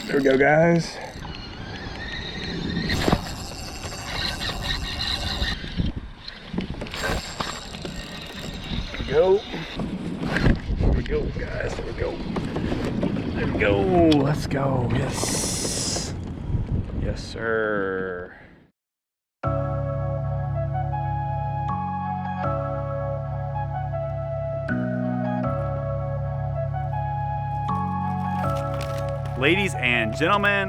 There we go, guys. There we go. There we go, guys. There we go. There we go. Let's go. Yes. Yes, sir. Ladies and gentlemen,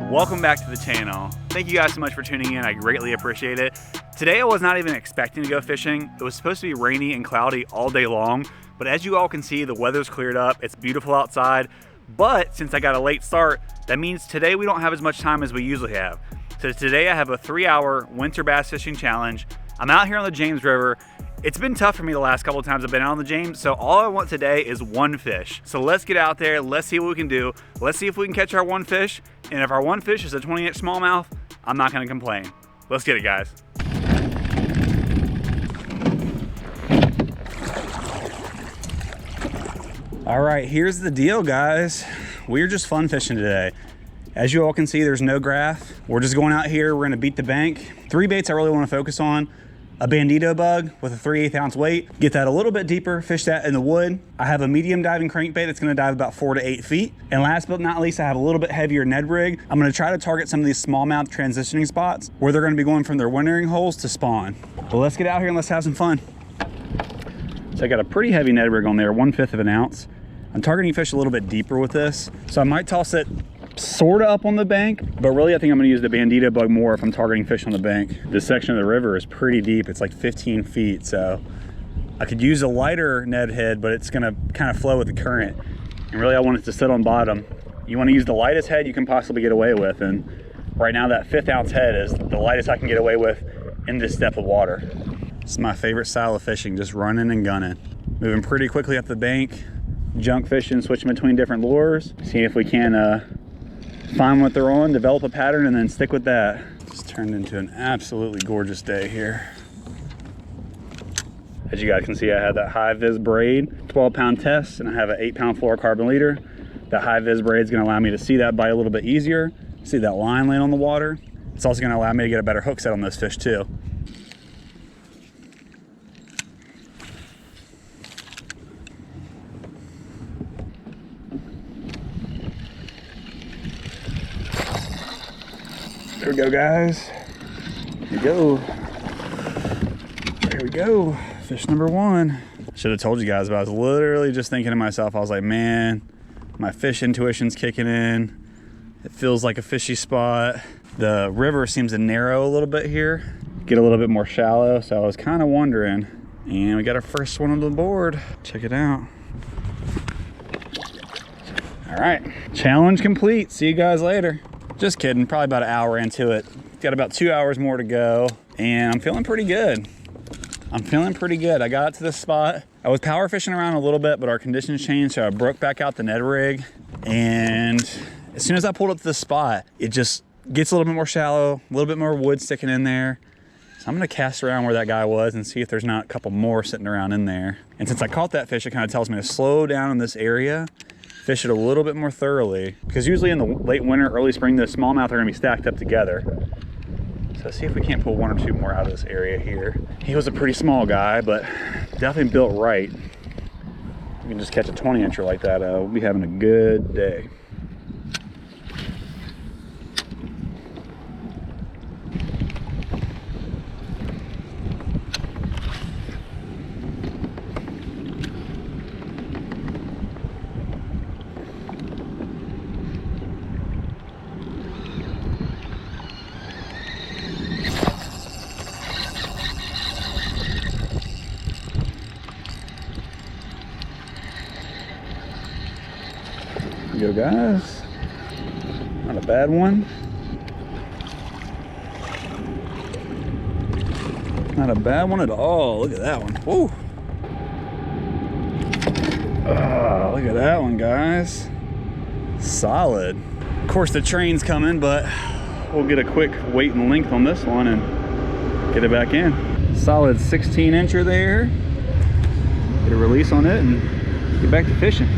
welcome back to the channel. Thank you guys so much for tuning in. I greatly appreciate it. Today I was not even expecting to go fishing. It was supposed to be rainy and cloudy all day long, but as you all can see, the weather's cleared up. It's beautiful outside, but since I got a late start, that means today we don't have as much time as we usually have. So today I have a 3-hour winter bass fishing challenge. I'm out here on the James River. It's been tough for me the last couple of times I've been out on the James, so all I want today is one fish. So let's get out there, let's see what we can do. Let's see if we can catch our one fish, and if our one fish is a 20-inch smallmouth, I'm not gonna complain. Let's get it, guys. All right, here's the deal, guys. We're just fun fishing today. As you all can see, there's no graph. We're just going out here, we're gonna beat the bank. 3 baits I really wanna focus on. A bandito bug with a 3/8 ounce weight. Get that a little bit deeper, fish that in the wood. I have a medium diving crankbait that's gonna dive about 4 to 8 feet. And last but not least, I have a little bit heavier Ned rig. I'm gonna try to target some of these smallmouth transitioning spots where they're gonna be going from their wintering holes to spawn. But let's get out here and let's have some fun. So I got a pretty heavy Ned rig on there, 1/5 of an ounce. I'm targeting fish a little bit deeper with this. So I might toss it sort of up on the bank, but really I think I'm gonna use the bandito bug more if I'm targeting fish on the bank. This section of the river is pretty deep. It's like 15 feet. So I could use a lighter Ned head, but it's gonna kind of flow with the current. And really I want it to sit on bottom. You wanna use the lightest head you can possibly get away with. And right now that 5 ounce head is the lightest I can get away with in this depth of water. This is my favorite style of fishing, just running and gunning. Moving pretty quickly up the bank, junk fishing, switching between different lures. See if we can find what they're on, develop a pattern, and then stick with that. Just turned into an absolutely gorgeous day here. As you guys can see, I had that high vis braid, 12-pound test, and I have an 8-pound fluorocarbon leader. That high vis braid is gonna allow me to see that bite a little bit easier, see that line land on the water. It's also gonna allow me to get a better hook set on those fish too. There we go, guys. Here we go. There we go. Fish number 1. Should have told you guys, but I was literally just thinking to myself, I was like, man, my fish intuition's kicking in. It feels like a fishy spot. The river seems to narrow a little bit here, get a little bit more shallow. So I was kind of wondering, and we got our first one on the board. Check it out. All right, challenge complete. See you guys later. Just kidding, probably about an hour into it. Got about 2 hours more to go, and I'm feeling pretty good. I'm feeling pretty good. I got to this spot. I was power fishing around a little bit, but our conditions changed, so I broke back out the Ned rig, and as soon as I pulled up to this spot, it just gets a little bit more shallow, a little bit more wood sticking in there. So I'm gonna cast around where that guy was and see if there's not a couple more sitting around in there. And since I caught that fish, it kind of tells me to slow down in this area, fish it a little bit more thoroughly, because usually in the late winter, early spring, the smallmouth are gonna be stacked up together. So see if we can't pull 1 or 2 more out of this area here. He was a pretty small guy, but definitely built right. We can just catch a 20-incher like that, we'll be having a good day. There we go, guys. Not a bad one. Not a bad one at all. Look at that one. Woo. Oh, look at that one, guys. Solid. Of course, the train's coming, but we'll get a quick weight and length on this one and get it back in. Solid 16-incher there. Get a release on it and get back to fishing.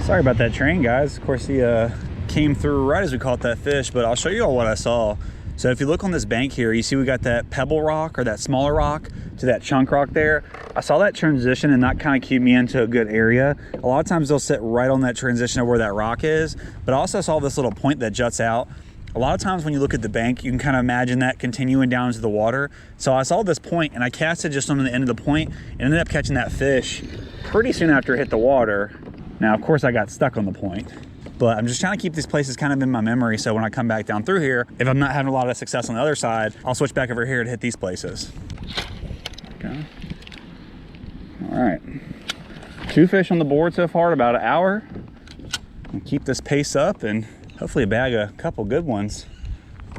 Sorry about that train, guys. Of course, he came through right as we caught that fish, but I'll show you all what I saw. So if you look on this bank here, you see we got that pebble rock or that smaller rock to that chunk rock there. I saw that transition and that kind of cued me into a good area. A lot of times they'll sit right on that transition of where that rock is, but I also saw this little point that juts out. A lot of times when you look at the bank, you can kind of imagine that continuing down into the water. So I saw this point and I casted just on the end of the point and ended up catching that fish pretty soon after it hit the water. Now, of course, I got stuck on the point. But I'm just trying to keep these places kind of in my memory, so when I come back down through here, if I'm not having a lot of success on the other side, I'll switch back over here to hit these places. Okay. All right. 2 fish on the board so far in about an hour. I'll keep this pace up and hopefully bag a couple good ones.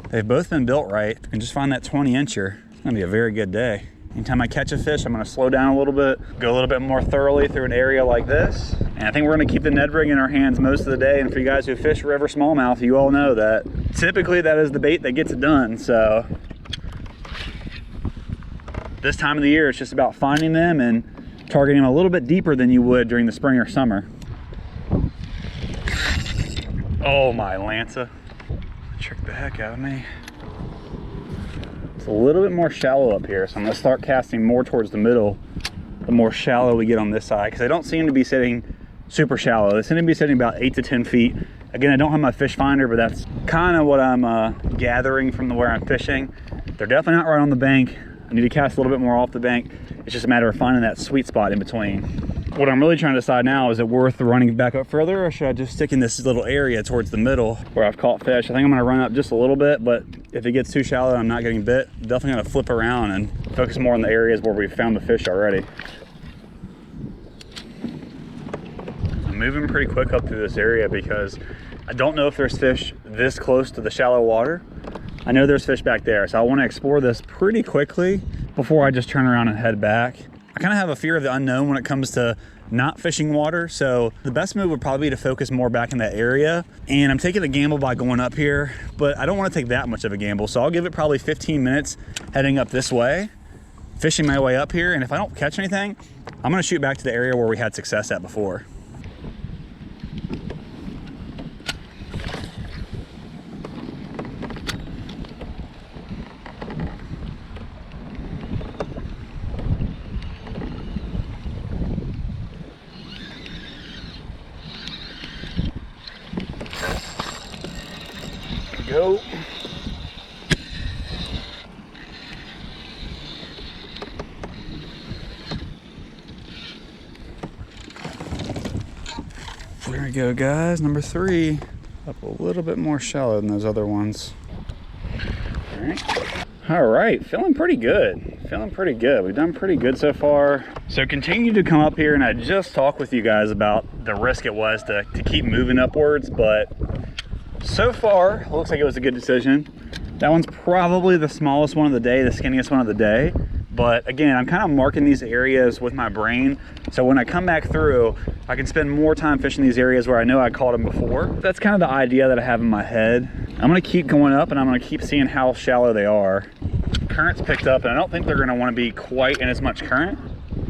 They've both been built right. And just find that 20-incher. It's gonna be a very good day. Anytime I catch a fish, I'm gonna slow down a little bit, go a little bit more thoroughly through an area like this. And I think we're gonna keep the Ned rig in our hands most of the day. And for you guys who fish river smallmouth, you all know that typically that is the bait that gets it done. So this time of the year, it's just about finding them and targeting them a little bit deeper than you would during the spring or summer. Oh my Lanza, tricked the heck out of me. It's a little bit more shallow up here, so I'm gonna start casting more towards the middle the more shallow we get on this side, because they don't seem to be sitting super shallow. They seem to be sitting about 8 to 10 feet. Again, I don't have my fish finder, but that's kind of what I'm gathering from where I'm fishing. They're definitely not right on the bank. I need to cast a little bit more off the bank. It's just a matter of finding that sweet spot in between. What I'm really trying to decide now, is it worth running back up further, or should I just stick in this little area towards the middle where I've caught fish? I think I'm gonna run up just a little bit, but if it gets too shallow and I'm not getting bit, I'm definitely gonna flip around and focus more on the areas where we've found the fish already. I'm moving pretty quick up through this area because I don't know if there's fish this close to the shallow water. I know there's fish back there, so I wanna explore this pretty quickly before I just turn around and head back. I kind of have a fear of the unknown when it comes to not fishing water, so the best move would probably be to focus more back in that area. And I'm taking a gamble by going up here, but I don't want to take that much of a gamble, so I'll give it probably 15 minutes heading up this way, fishing my way up here, and if I don't catch anything, I'm going to shoot back to the area where we had success at before. Go. There we go, guys. Number 3. Up a little bit more shallow than those other ones. All right, feeling pretty good. Feeling pretty good. We've done pretty good so far. So continue to come up here, and I just talked with you guys about the risk it was to keep moving upwards, but so far, it looks like it was a good decision. That one's probably the smallest one of the day, the skinniest one of the day. But again, I'm kind of marking these areas with my brain. So when I come back through, I can spend more time fishing these areas where I know I caught them before. That's kind of the idea that I have in my head. I'm gonna keep going up and I'm gonna keep seeing how shallow they are. Current's picked up and I don't think they're gonna wanna be quite in as much current.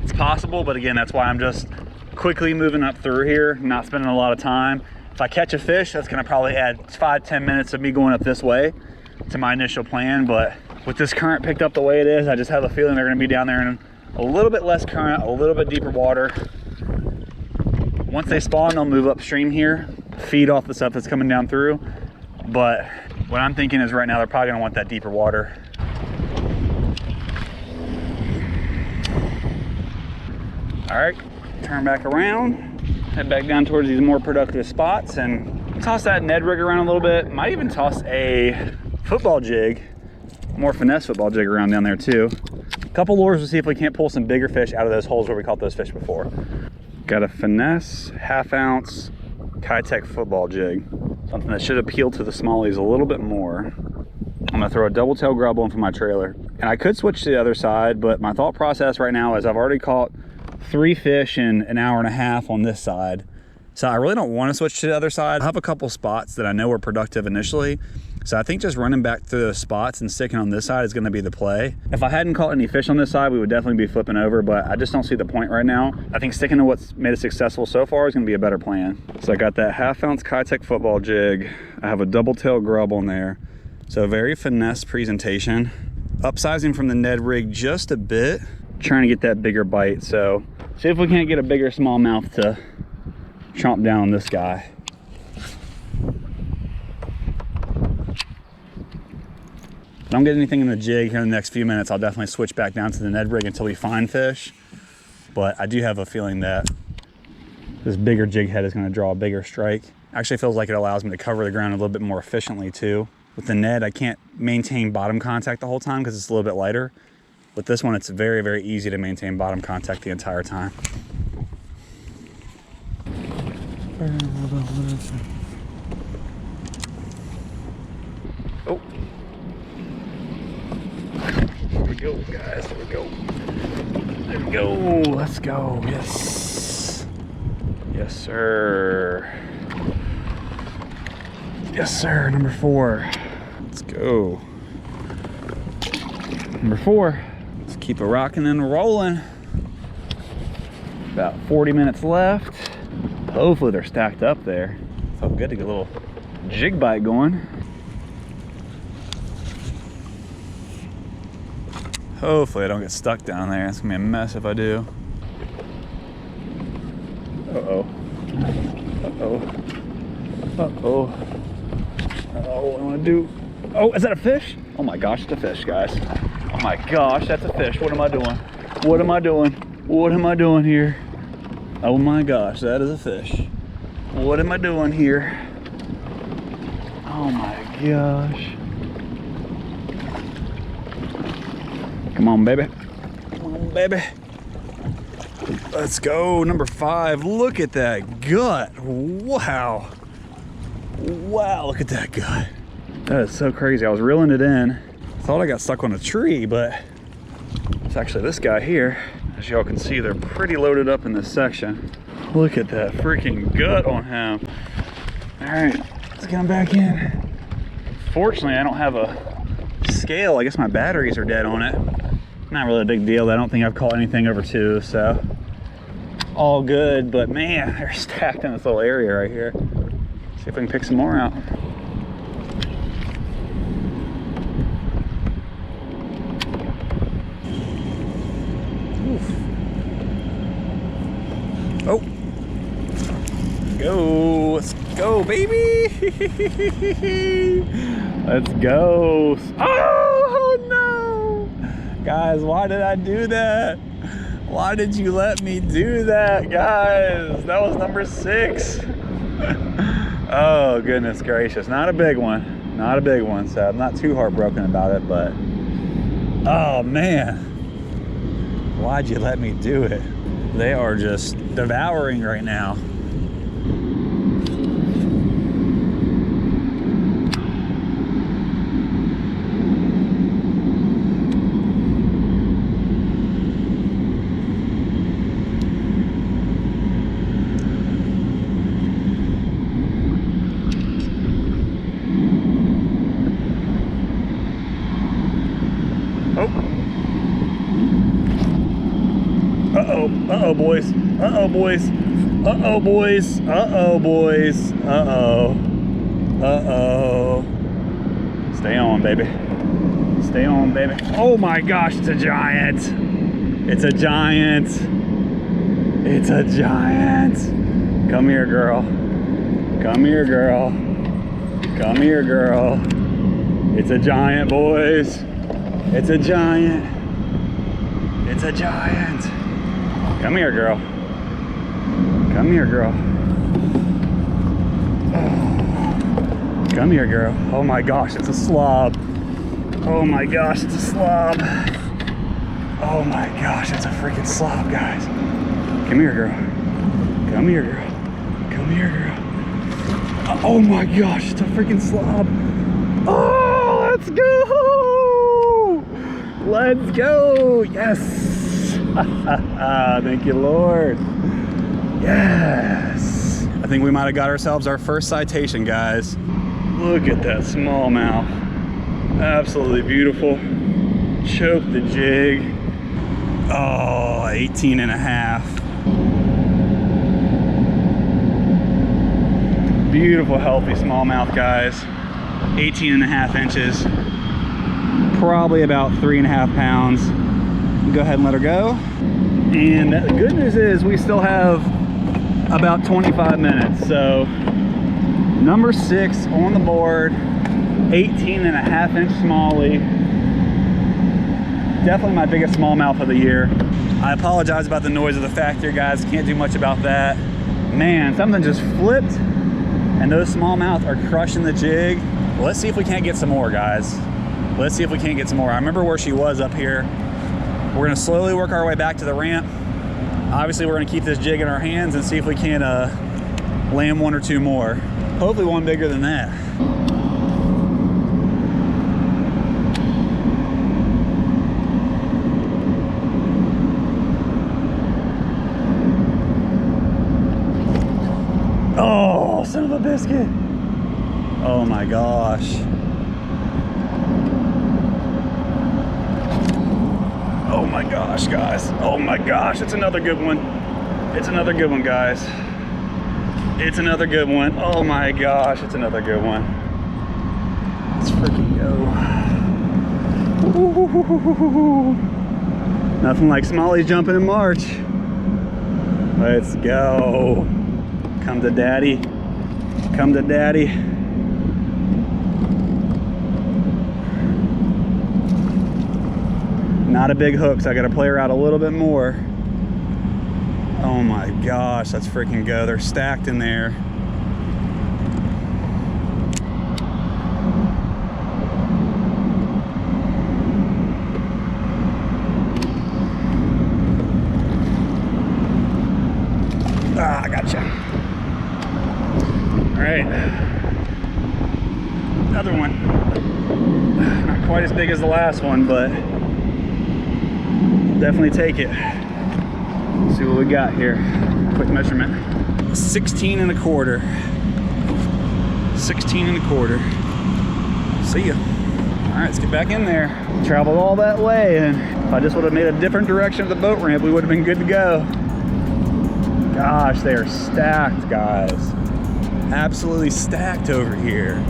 It's possible, but again, that's why I'm just quickly moving up through here, not spending a lot of time. If I catch a fish, that's gonna probably add 5-10 minutes of me going up this way to my initial plan. But with this current picked up the way it is, I just have a feeling they're gonna be down there in a little bit less current, a little bit deeper water. Once they spawn, they'll move upstream here, feed off the stuff that's coming down through. But what I'm thinking is right now, they're probably gonna want that deeper water. All right, turn back around. Head back down towards these more productive spots and toss that Ned rig around a little bit. Might even toss a football jig, more finesse football jig around down there too. A couple lures to see if we can't pull some bigger fish out of those holes where we caught those fish before. Got a Finesse 1/2 ounce Kitech football jig. Something that should appeal to the smallies a little bit more. I'm gonna throw a double tail grub on for my trailer. And I could switch to the other side, but my thought process right now is I've already caught 3 fish in an hour and a half on this side. So I really don't want to switch to the other side. I have a couple spots that I know were productive initially. So I think just running back through those spots and sticking on this side is gonna be the play. If I hadn't caught any fish on this side, we would definitely be flipping over, but I just don't see the point right now. I think sticking to what's made us successful so far is gonna be a better plan. So I got that 1/2 ounce Kitech football jig. I have a double tail grub on there. So very finesse presentation. Upsizing from the Ned rig just a bit, trying to get that bigger bite. So see if we can't get a bigger smallmouth to chomp down on this guy. If I don't get anything in the jig here in the next few minutes, I'll definitely switch back down to the Ned rig until we find fish. But I do have a feeling that this bigger jig head is going to draw a bigger strike. Actually feels like it allows me to cover the ground a little bit more efficiently too. With the Ned, I can't maintain bottom contact the whole time because it's a little bit lighter. With this one, it's very, very easy to maintain bottom contact the entire time. Oh. Here we go, guys. Here we go. There we go. Let's go. Yes. Yes, sir. Yes, sir. Number 4. Let's go. Number 4. Let's keep it rocking and rolling. About 40 minutes left. Hopefully they're stacked up there. Felt good to get a little jig bite going. Hopefully I don't get stuck down there. It's gonna be a mess if I do. Uh-oh. Uh-oh. Uh-oh. Oh, what do I wanna do? Oh, is that a fish? Oh my gosh, it's a fish, guys. Oh my gosh, that's a fish. What am I doing? What am I doing? What am I doing here? Oh my gosh, that is a fish. What am I doing here? Oh my gosh. Come on, baby. Come on, baby. Let's go. Number 5. Look at that gut. Wow. Wow, look at that gut. That is so crazy. I was reeling it in. Thought I got stuck on a tree, but it's actually this guy here. As y'all can see, they're pretty loaded up in this section. Look at that freaking gut on him. All right, let's get him back in. Fortunately, I don't have a scale. I guess my batteries are dead on it. Not really a big deal. I don't think I've caught anything over 2, so all good. But man, they're stacked in this little area right here. See if we can pick some more out. Oof. Oh, let's go, baby. Let's go. Oh no, guys, why did I do that? Why did you let me do that, guys? That was number 6. Oh goodness gracious, not a big one, not a big one. So I'm not too heartbroken about it, but oh man, why'd you let me do it? They are just devouring right now. Uh-oh, boys. Uh-oh, boys. Uh-oh, boys. Uh-oh, boys. Uh-oh. Uh-oh. Stay on, baby. Stay on, baby. Oh my gosh, it's a giant. It's a giant. It's a giant. Come here, girl. Come here, girl. Come here, girl. It's a giant, boys. It's a giant. It's a giant. Come here, girl. Come here, girl. Oh. Come here, girl. Oh my gosh, it's a slob. Oh my gosh, it's a slob. Oh my gosh, it's a freaking slob, guys. Come here, girl. Come here, girl. Come here, girl. Oh my gosh, it's a freaking slob. Oh, let's go. Let's go. Yes. Thank you, Lord. Yes. I think we might have got ourselves our first citation, guys. Look at that smallmouth. Absolutely beautiful. Choked the jig. Oh, 18 and a half. Beautiful, healthy smallmouth, guys. 18 and a half inches. Probably about 3.5 pounds. Go ahead and let her go. And the good news is we still have about 25 minutes. So number 6 on the board, 18 and a half inch smallie. Definitely my biggest smallmouth of the year. I apologize about the noise of the factory, guys. Can't do much about that. Man, something just flipped and those smallmouth are crushing the jig. Well, let's see if we can't get some more, guys. Let's see if we can't get some more. I remember where she was up here. We're gonna slowly work our way back to the ramp. Obviously, we're gonna keep this jig in our hands and see if we can land 1 or 2 more. Hopefully one bigger than that. Oh, son of a biscuit. Oh my gosh. Oh my gosh, guys. Oh my gosh, it's another good one. It's another good one, guys. It's another good one. Oh my gosh, it's another good one. Let's freaking go. Ooh. Nothing like smallies jumping in March. Let's go. Come to daddy. Come to daddy. Not a big hook, so I gotta play her out a little bit more. Oh my gosh, let's freaking go. They're stacked in there. Ah, I gotcha. All right. Another one. Not quite as big as the last one, but definitely take it. Let's see what we got here. Quick measurement. 16 and a quarter. 16 and a quarter. See ya. All right, let's get back in there. Traveled all that way, and if I just would have made a different direction of the boat ramp, we would have been good to go. Gosh, they are stacked, guys. Absolutely stacked over here.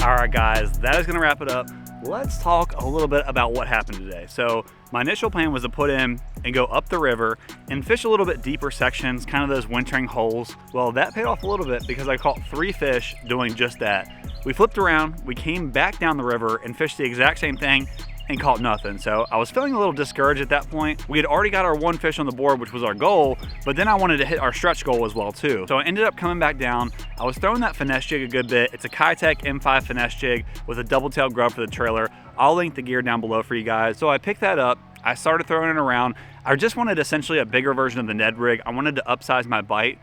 All right, guys, that is gonna wrap it up. Let's talk a little bit about what happened today. So my initial plan was to put in and go up the river and fish a little bit deeper sections, kind of those wintering holes. Well, that paid off a little bit because I caught 3 fish doing just that. We flipped around, we came back down the river and fished the exact same thing and caught nothing. So I was feeling a little discouraged at that point. We had already got our 1 fish on the board, which was our goal, but then I wanted to hit our stretch goal as well too. So I ended up coming back down. I was throwing that Finesse jig a good bit. It's a Kitech M5 Finesse jig with a double tail grub for the trailer. I'll link the gear down below for you guys. So I picked that up. I started throwing it around. I just wanted essentially a bigger version of the Ned rig. I wanted to upsize my bite.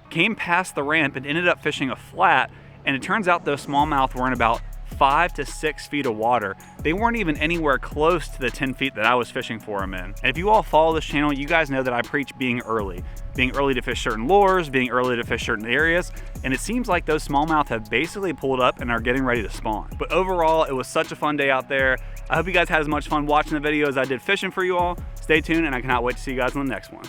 Came past the ramp and ended up fishing a flat, and it turns out those smallmouth were in about 5 to 6 feet of water. They weren't even anywhere close to the 10 feet that I was fishing for them in. And if you all follow this channel, you guys know that I preach being early to fish certain lures, being early to fish certain areas. And it seems like those smallmouth have basically pulled up and are getting ready to spawn. But overall, it was such a fun day out there. I hope you guys had as much fun watching the video as I did fishing for you all. Stay tuned, and I cannot wait to see you guys on the next one.